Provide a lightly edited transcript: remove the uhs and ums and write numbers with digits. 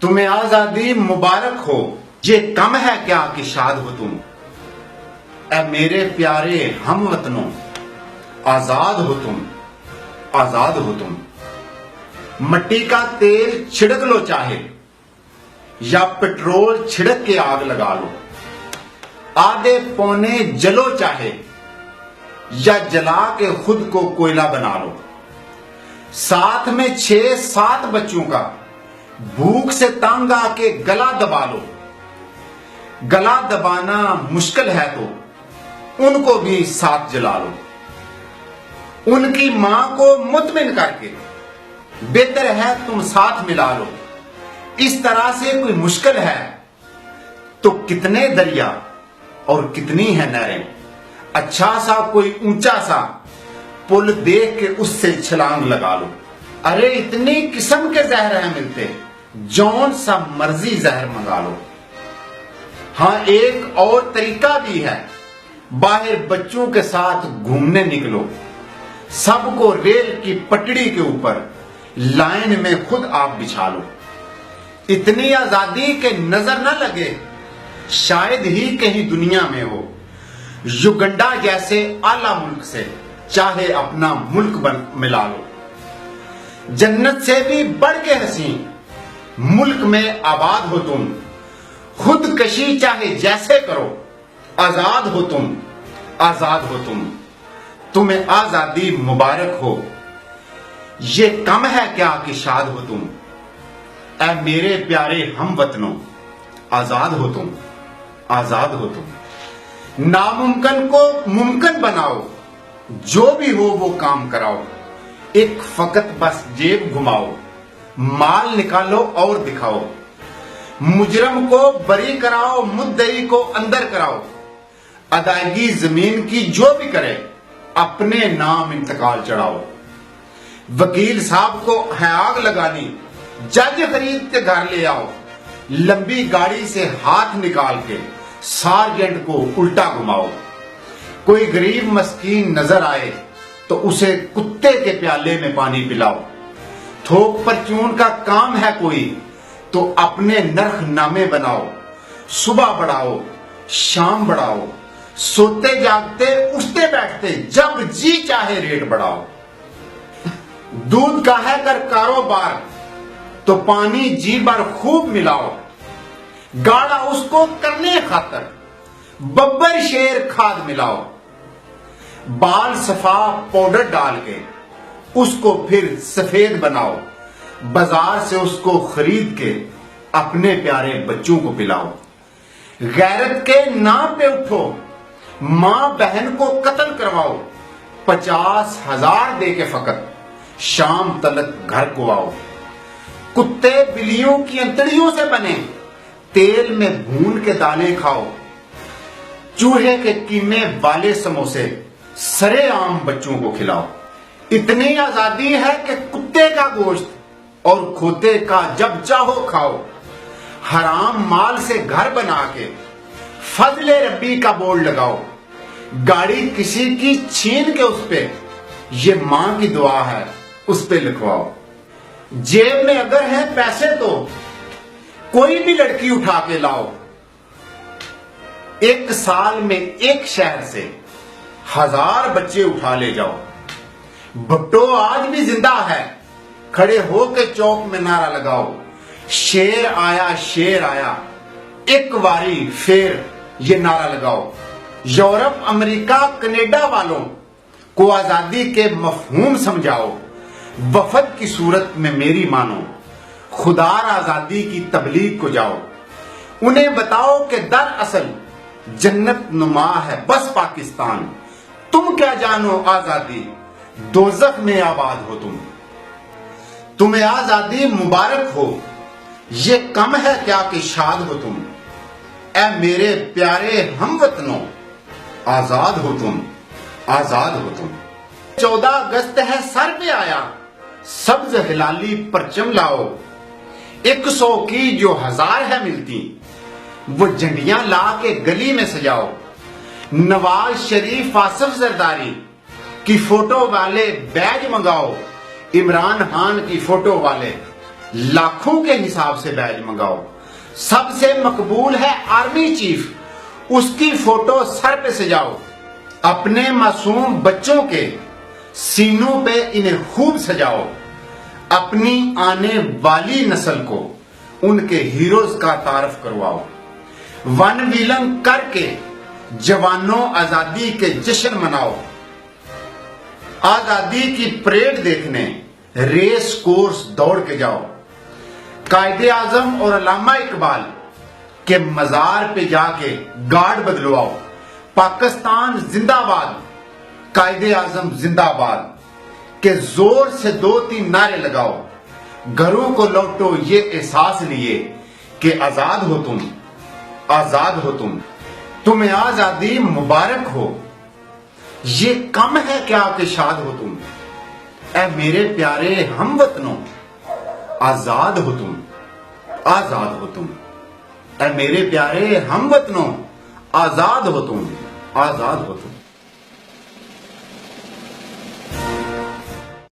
تمہیں آزادی مبارک ہو، یہ کم ہے کیا کہ شاد ہو تم۔ اے میرے پیارے ہم وطنوں، آزاد ہو تم، آزاد ہو تم۔ مٹی کا تیل چھڑک لو چاہے یا پٹرول چھڑک کے آگ لگا لو، آدھے پونے جلو چاہے یا جلا کے خود کو کوئلہ بنا لو، ساتھ میں 6-7 بچوں کا بھوک سے تنگ آ کے گلا دبا لو۔ گلا دبانا مشکل ہے تو ان کو بھی ساتھ جلا لو، ان کی ماں کو مطمئن کر کے بہتر ہے تم ساتھ ملا لو۔ اس طرح سے کوئی مشکل ہے تو کتنے دریا اور کتنی ہے نہریں، اچھا سا کوئی اونچا سا پل دیکھ کے اس سے چھلانگ لگا لو۔ ارے اتنی قسم کے زہر ہیں ملتے، جون سا مرضی زہر منگا لو۔ ہاں ایک اور طریقہ بھی ہے، باہر بچوں کے ساتھ گھومنے نکلو، سب کو ریل کی پٹڑی کے اوپر لائن میں خود آپ بچھا لو۔ اتنی آزادی کے نظر نہ لگے شاید ہی کہیں دنیا میں ہو، یوگنڈا جیسے اعلیٰ ملک سے چاہے اپنا ملک ملا لو۔ جنت سے بھی بڑھ کے حسین ملک میں آباد ہو تم، خود کشی چاہے جیسے کرو، آزاد ہو تم، آزاد ہو تم۔ تمہیں آزادی مبارک ہو، یہ کم ہے کیا کہ شاد ہو تم۔ اے میرے پیارے ہم وطنوں، آزاد ہو تم، آزاد ہو تم۔ ناممکن کو ممکن بناؤ، جو بھی ہو وہ کام کراؤ، ایک فقط بس جیب گھماؤ، مال نکالو اور دکھاؤ، مجرم کو بری کراؤ، مدعی کو اندر کراؤ، ادائیگی زمین کی جو بھی کرے اپنے نام انتقال چڑھاؤ۔ وکیل صاحب کو ہے آگ لگانی، جج خرید کے گھر لے آؤ، لمبی گاڑی سے ہاتھ نکال کے سارجنٹ کو الٹا گھماؤ۔ کوئی غریب مسکین نظر آئے تو اسے کتے کے پیالے میں پانی پلاؤ۔ تھوک پرچون کا کام ہے کوئی تو اپنے نرخ نامے بناؤ، صبح بڑھاؤ شام بڑھاؤ، سوتے جاگتے اٹھتے بیٹھتے جب جی چاہے ریٹ بڑھاؤ۔ دودھ کا ہے کر کاروبار تو پانی جی بھر خوب ملاؤ، گاڑا اس کو کرنے خاطر ببر شیر کھاد ملاؤ۔ بال صفا پاؤڈر ڈال کے اس کو پھر سفید بناؤ، بازار سے اس کو خرید کے اپنے پیارے بچوں کو پلاؤ۔ غیرت کے نام پہ اٹھو، ماں بہن کو قتل کرواؤ، 50,000 دے کے فقط شام تلک گھر کو آؤ۔ کتے بلیوں کی انتڑیوں سے بنے، تیل میں بھون کے دانے کھاؤ، چوہے کے قیمے والے سموسے سرے عام بچوں کو کھلاؤ۔ اتنی آزادی ہے کہ کتے کا گوشت اور کھوتے کا جب چاہو کھاؤ، حرام مال سے گھر بنا کے فضل ربی کا بورڈ لگاؤ، گاڑی کسی کی چھین کے اس پہ یہ ماں کی دعا ہے اس پہ لکھواؤ۔ جیب میں اگر ہے پیسے تو کوئی بھی لڑکی اٹھا کے لاؤ، 1 سال میں ایک شہر سے 1000 بچے اٹھا لے جاؤ۔ بھٹو آج بھی زندہ ہے، کھڑے ہو کے چوک میں نعرہ لگاؤ، شیر آیا شیر آیا، ایک واری پھر یہ نعرہ لگاؤ۔ یورپ امریکہ کینیڈا والوں کو آزادی کے مفہوم سمجھاؤ، وفد کی صورت میں میری مانو، خدار آزادی کی تبلیغ کو جاؤ۔ انہیں بتاؤ کہ دراصل جنت نما ہے بس پاکستان، تم کیا جانو آزادی، دوزخ میں آباد ہو تم۔ تمہیں آزادی مبارک ہو، یہ کم ہے کیا کہ شاد ہو تم۔ اے میرے پیارے ہم وطنوں، آزاد ہو تم، آزاد ہو تم۔ 14 اگست ہے سر پہ آیا، سبز ہلالی پرچم لاؤ، 100 کی جو 1000 ہے ملتی وہ جھنڈیاں لا کے گلی میں سجاؤ۔ نواز شریف آصف زرداری کی فوٹو والے بیج منگاؤ، عمران خان کی فوٹو والے لاکھوں کے حساب سے بیج منگاؤ. سب سے مقبول ہے آرمی چیف, اس کی فوٹو سر پہ سجاؤ. اپنے معصوم بچوں کے سینوں پہ انہیں خوب سجاؤ. اپنی آنے والی نسل کو ان کے ہیروز کا تعارف کرواؤ. ون ویلنگ کر کے جوانوں آزادی کے جشن مناؤ. آزادی کی پریڈ دیکھنے ریس کورس دوڑ کے جاؤ. قائد اعظم اور علامہ اقبال کے مزار پہ جا کے گارڈ بدلواؤ. پاکستان زندہ باد, قائد اعظم زندہ باد کے زور سے 2-3 نعرے لگاؤ. گھروں کو لوٹو یہ احساس لیے کہ آزاد ہو تم, آزاد ہو تم. تمہیں آزادی مبارک ہو. یہ کم ہے کیا کہ شاد ہو تم. اے میرے پیارے ہم وطنوں, آزاد ہو تم, آزاد ہو تم. اے میرے پیارے ہم وطنوں, آزاد ہو تم, آزاد ہو تم.